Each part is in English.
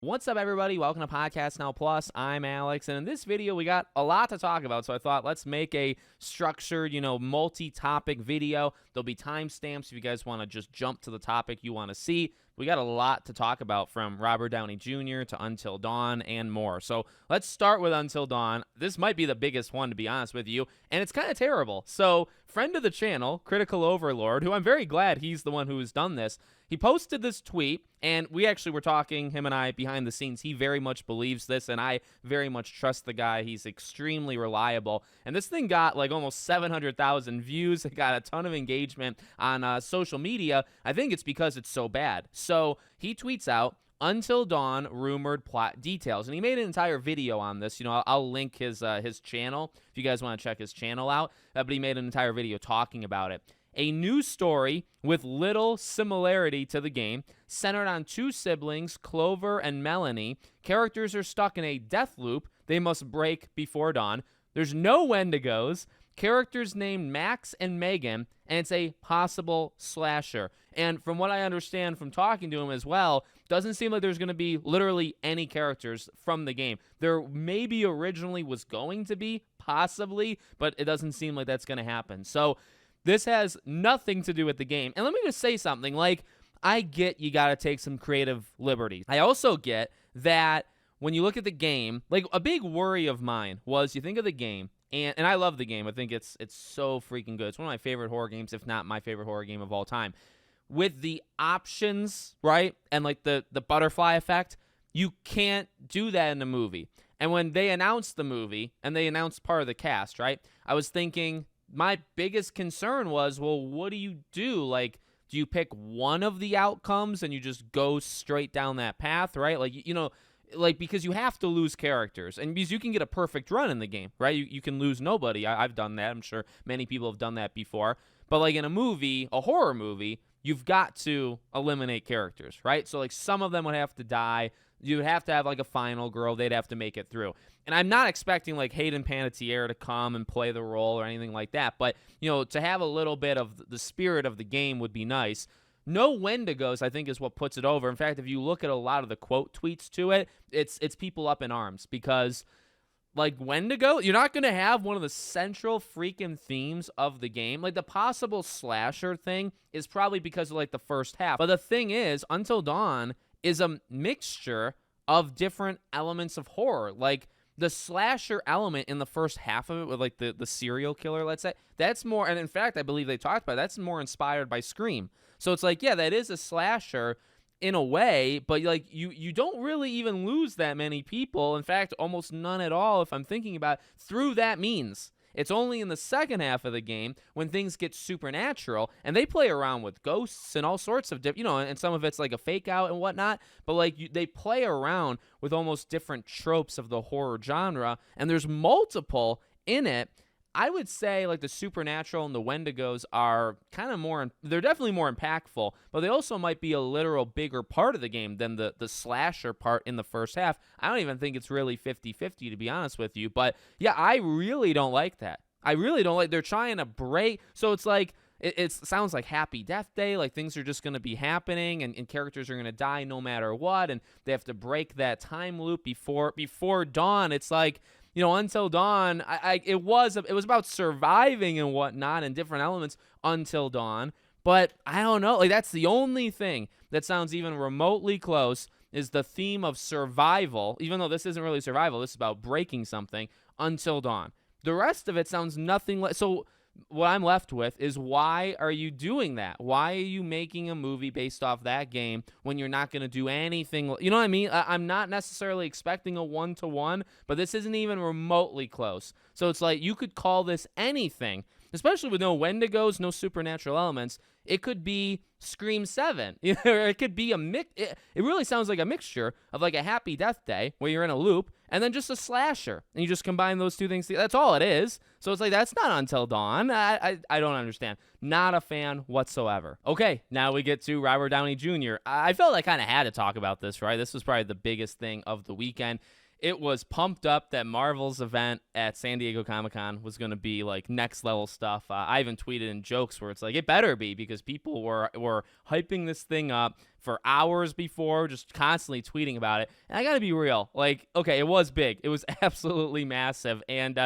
What's up, everybody? Welcome to Podcast Now Plus. I'm Alex, and in this video, we got a lot to talk about, so I thought let's make a structured, multi-topic video. There'll be timestamps if you guys want to just jump to the topic you want to see. We got a lot to talk about, from Robert Downey Jr. to Until Dawn and more. So let's start with Until Dawn. This might be the biggest one, to be honest with you, and it's kind of terrible. So friend of the channel, Critical Overlord, who I'm very glad he's the one who has done this, he posted this tweet, and we actually were talking, him and I, behind the scenes. He very much believes this, and I very much trust the guy. He's extremely reliable. And this thing got like almost 700,000 views. It got a ton of engagement on social media. I think it's because it's so bad. So he tweets out, Until Dawn rumored plot details, and he made an entire video on this. I'll link his channel if you guys want to check his channel out. But he made an entire video talking about it. A new story with little similarity to the game, centered on two siblings, Clover and Melanie. Characters are stuck in a death loop they must break before dawn. There's no Wendigos. Characters named Max and Megan, and it's a possible slasher. And from what I understand from talking to him as well, doesn't seem like there's going to be literally any characters from the game. There maybe originally was going to be, possibly, but it doesn't seem like that's going to happen. So this has nothing to do with the game. And let me just say something. I get you got to take some creative liberties. I also get that when you look at the game, a big worry of mine was, you think of the game, and I love the game. I think it's so freaking good. It's one of my favorite horror games, if not my favorite horror game of all time. With the options, right, and the butterfly effect, you can't do that in a movie. And when they announced the movie, and they announced part of the cast, right, I was thinking, my biggest concern was, well, what do you do? Do you pick one of the outcomes and you just go straight down that path, right? Because you have to lose characters, and because you can get a perfect run in the game, right? You can lose nobody. I've done that. I'm sure many people have done that before. But in a movie, a horror movie, you've got to eliminate characters, right? So some of them would have to die. You would have to have a final girl. They'd have to make it through. And I'm not expecting Hayden Panettiere to come and play the role or anything like that. But, to have a little bit of the spirit of the game would be nice. No Wendigos, I think, is what puts it over. In fact, if you look at a lot of the quote tweets to it, it's people up in arms, because Wendigo, you're not going to have one of the central freaking themes of the game. The possible slasher thing is probably because of the first half. But the thing is, Until Dawn is a mixture of different elements of horror. The slasher element in the first half of it, with the serial killer, let's say, that's more, and in fact, I believe they talked about it, that's more inspired by Scream. So it's yeah, that is a slasher in a way, but you don't really even lose that many people. In fact, almost none at all, if I'm thinking about it, through that means. It's only in the second half of the game when things get supernatural, and they play around with ghosts and all sorts of different, and some of it's a fake out and whatnot, but they play around with almost different tropes of the horror genre, and there's multiple in it. I would say the supernatural and the Wendigos are kind of more, they're definitely more impactful, but they also might be a literal bigger part of the game than the slasher part in the first half. I don't even think it's really 50-50, to be honest with you. But yeah, I really don't like that. I really don't they're trying to break. So it's it sounds like Happy Death Day, things are just going to be happening, and characters are going to die no matter what, and they have to break that time loop before dawn. It's Until Dawn, it was about surviving and whatnot and different elements until dawn. But I don't know. That's the only thing that sounds even remotely close, is the theme of survival, even though this isn't really survival. This is about breaking something, Until Dawn. The rest of it sounds nothing like. So what I'm left with is, why are you doing that? Why are you making a movie based off that game when you're not going to do anything? You know what I mean? I'm not necessarily expecting a one-to-one, but this isn't even remotely close. So it's you could call this anything, especially with no Wendigos, no supernatural elements. It could be Scream 7. Or it could be a mix. It really sounds like a mixture of a Happy Death Day, where you're in a loop, and then just a slasher, and you just combine those two things. That's all it is. So it's that's not Until Dawn. I don't understand. Not a fan whatsoever. Okay, now we get to Robert Downey Jr. I felt I kind of had to talk about this, right? This was probably the biggest thing of the weekend. It was pumped up that Marvel's event at San Diego Comic-Con was going to be next level stuff. I even tweeted in jokes where it's it better be, because people were hyping this thing up. for hours before, just constantly tweeting about it. And I got to be real. Like, okay, it was big. It was absolutely massive. And,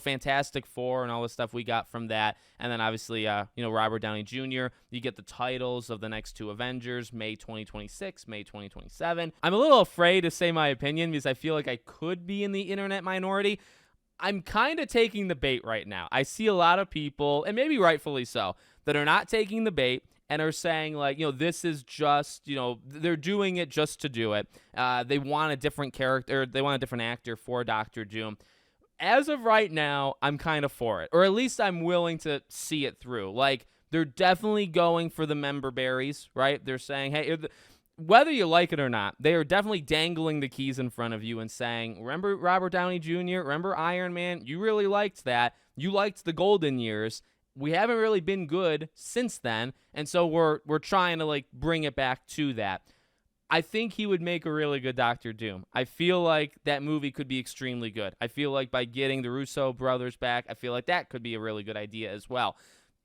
Fantastic Four and all the stuff we got from that. And then obviously, Robert Downey Jr., you get the titles of the next two Avengers, May 2026, May 2027. I'm a little afraid to say my opinion because I feel like I could be in the internet minority. I'm kind of taking the bait right now. I see a lot of people, and maybe rightfully so, that are not taking the bait and are saying, like, this is just, they're doing it just to do it. They want a different character, they want a different actor for Dr. Doom. As of right now, I'm kind of for it, or at least I'm willing to see it through. Like, they're definitely going for the member berries, right? They're saying, hey, whether you like it or not, they are definitely dangling the keys in front of you and saying, remember Robert Downey Jr., remember Iron Man? You really liked that. You liked the golden years. We haven't really been good since then, and so we're trying to, like, bring it back to that. I think he would make a really good Dr. Doom. I feel like that movie could be extremely good. I feel like by getting the Russo brothers back, I feel like that could be a really good idea as well.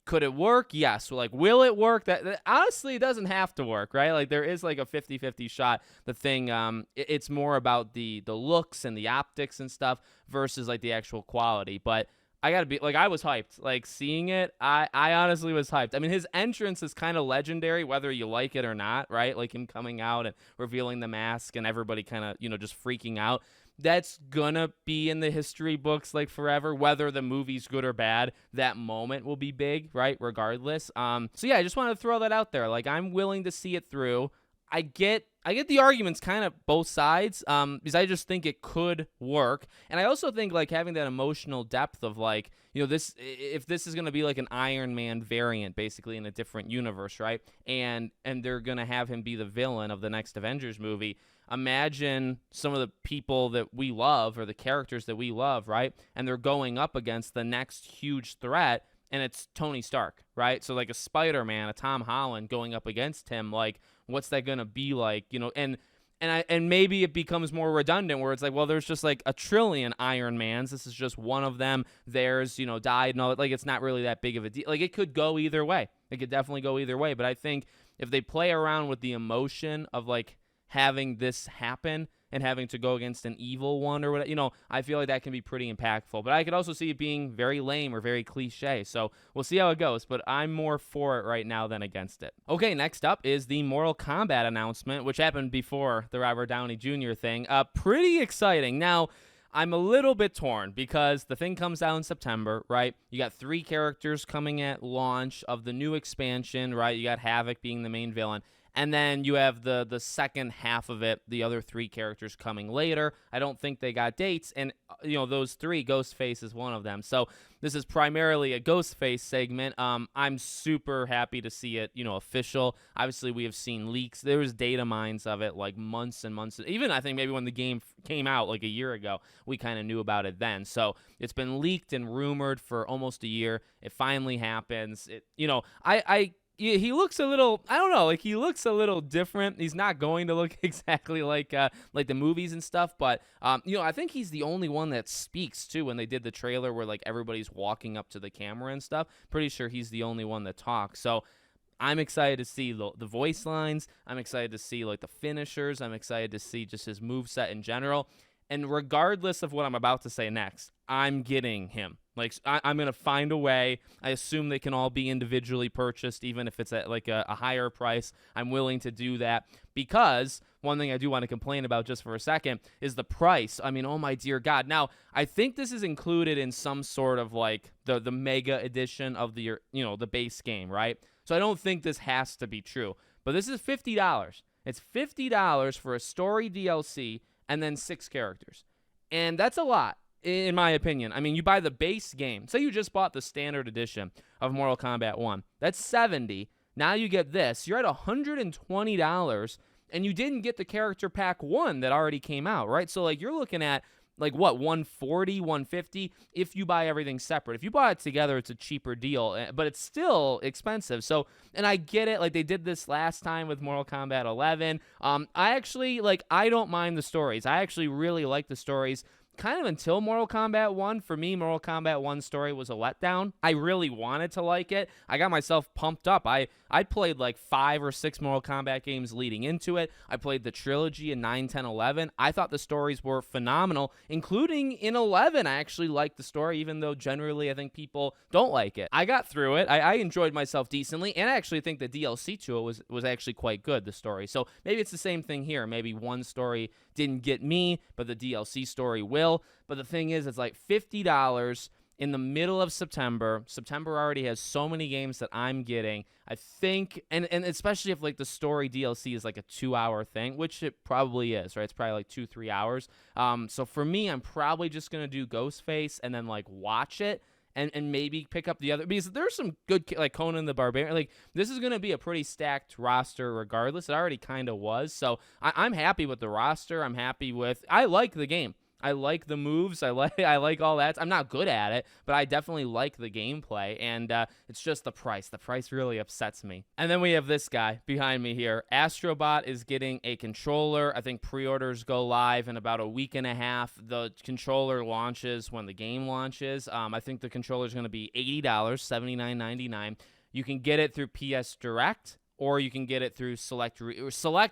Could it work? Yes. Like, will it work? That honestly, it doesn't have to work, right? Like, there is like a 50-50 shot. The thing, it's more about the looks and the optics and stuff versus like the actual quality. But I gotta be like, I was hyped. Like, seeing it, I honestly was hyped. I mean, his entrance is kind of legendary, whether you like it or not, right? Like him coming out and revealing the mask and everybody kind of, just freaking out. That's gonna be in the history books like forever, whether the movie's good or bad. That moment will be big, right? Regardless. So yeah, I just wanted to throw that out there. Like, I'm willing to see it through. I get the arguments kind of both sides, because I just think it could work. And I also think, like, having that emotional depth of, like, this, if this is going to be like an Iron Man variant, basically in a different universe, right? And they're going to have him be the villain of the next Avengers movie. Imagine some of the people that we love or the characters that we love, right? And they're going up against the next huge threat, and it's Tony Stark, right? So like a Spider-Man, a Tom Holland going up against him, like, what's that going to be like, and maybe it becomes more redundant where it's like, well, there's just like a trillion Iron Mans. This is just one of them. Theirs, died and all that. Like, it's not really that big of a deal. Like, it could go either way. It could definitely go either way. But I think if they play around with the emotion of, like, having this happen and having to go against an evil one or whatever, I feel like that can be pretty impactful. But I could also see it being very lame or very cliche. So we'll see how it goes, but I'm more for it right now than against it. Okay, next up is the Mortal Kombat announcement, which happened before the Robert Downey Jr. thing. Pretty exciting. Now, I'm a little bit torn because the thing comes out in September, right? You got 3 characters coming at launch of the new expansion, right? You got Havoc being the main villain. And then you have the second half of it, the other 3 characters coming later. I don't think they got dates. And, those 3, Ghostface is one of them. So this is primarily a Ghostface segment. I'm super happy to see it, official. Obviously, we have seen leaks. There was data mines of it like months and months. Even I think maybe when the game came out like a year ago, we kind of knew about it then. So it's been leaked and rumored for almost a year. It finally happens. He looks a little, I don't know, like, he looks a little different. He's not going to look exactly like the movies and stuff, but I think he's the only one that speaks too. When they did the trailer where, like, everybody's walking up to the camera and stuff, pretty sure he's the only one that talks. So I'm excited to see the voice lines. I'm excited to see, like, the finishers. I'm excited to see just his moveset in general. And regardless of what I'm about to say next, I'm getting him. Like, I'm going to find a way. I assume they can all be individually purchased, even if it's at, like, a higher price. I'm willing to do that because one thing I do want to complain about just for a second is the price. I mean, oh, my dear God. Now, I think this is included in some sort of, like, the mega edition of the base game, right? So I don't think this has to be true. But this is $50. It's $50 for a story DLC and then 6 characters. And that's a lot, in my opinion. I mean, you buy the base game. Say you just bought the standard edition of Mortal Kombat 1. That's $70. Now you get this. You're at $120, and you didn't get the character pack 1 that already came out, right? So, like, you're looking at, like, what, $140, $150 if you buy everything separate. If you buy it together, it's a cheaper deal, but it's still expensive. So, and I get it. Like, they did this last time with Mortal Kombat 11. I actually, like, I don't mind the stories. I actually really like the stories. kind of until Mortal Kombat 1. For me, Mortal Kombat 1 story was a letdown. I really wanted to like it. I got myself pumped up. I played like 5 or 6 Mortal Kombat games leading into it. I played the trilogy in 9, 10, 11. I thought the stories were phenomenal, including in 11. I actually liked the story, even though generally I think people don't like it. I got through it. I enjoyed myself decently, and I actually think the DLC to it was actually quite good, the story. So maybe it's the same thing here. Maybe one story didn't get me, but the DLC story will. But the thing is, it's like $50 in the middle of September. September already has so many games that I'm getting. I think, and especially if like the story DLC is like a 2-hour thing, which it probably is, right? It's probably like 2-3 hours. So for me, I'm probably just going to do Ghostface and then like watch it. And maybe pick up the other, because there's some good, like Conan the Barbarian. Like, this is going to be a pretty stacked roster regardless. It already kind of was. So I'm happy with the roster. I'm happy with, I like the game. I like the moves. I like all that. I'm not good at it, but I definitely like the gameplay, and it's just the price. The price really upsets me. And then we have this guy behind me here. Astro Bot is getting a controller. I think pre-orders go live in about a week and a half. The controller launches when the game launches. I think the controller is going to be $80, $79.99. You can get it through PS Direct, or you can get it through select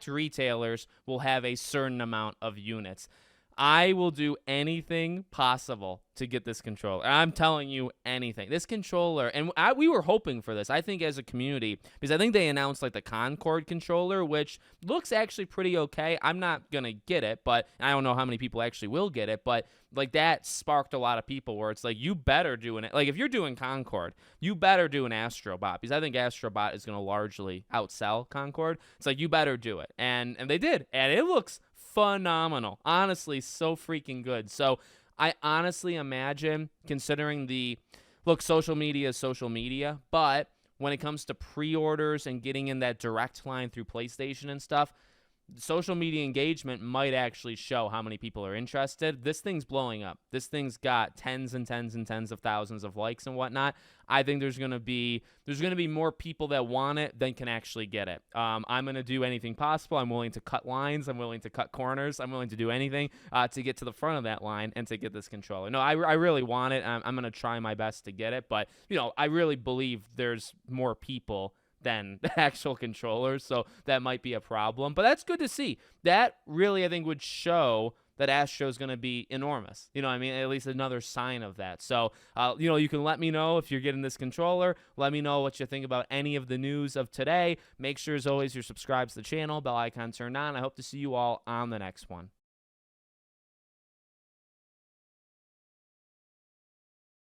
retailers will have a certain amount of units. I will do anything possible to get this controller. I'm telling you, anything. This controller, and we were hoping for this, I think, as a community, because I think they announced like the Concord controller, which looks actually pretty okay. I'm not going to get it, but I don't know how many people actually will get it, but like that sparked a lot of people where it's like, you better do it. Like, if you're doing Concord, you better do an Astro Bot, because I think Astro Bot is going to largely outsell Concord. It's like, you better do it. And they did. And it looks phenomenal. Honestly, so freaking good. So I honestly imagine, considering social media is social media, but when it comes to pre-orders and getting in that direct line through PlayStation and stuff, social media engagement might actually show how many people are interested. This thing's blowing up. This thing's got tens and tens and tens of thousands of likes and whatnot. I think there's gonna be more people that want it than can actually get it. I'm gonna do anything possible. I'm willing to cut lines. I'm willing to cut corners. I'm willing to do anything to get to the front of that line and to get this controller. No, I really want it. I'm gonna try my best to get it, but I really believe there's more people than the actual controllers, so that might be a problem. But that's good to see. That really, I think, would show that Astro is going to be enormous. You know what I mean? At least another sign of that. So, you can let me know if you're getting this controller. Let me know what you think about any of the news of today. Make sure, as always, you're subscribed to the channel, bell icon turned on. I hope to see you all on the next one.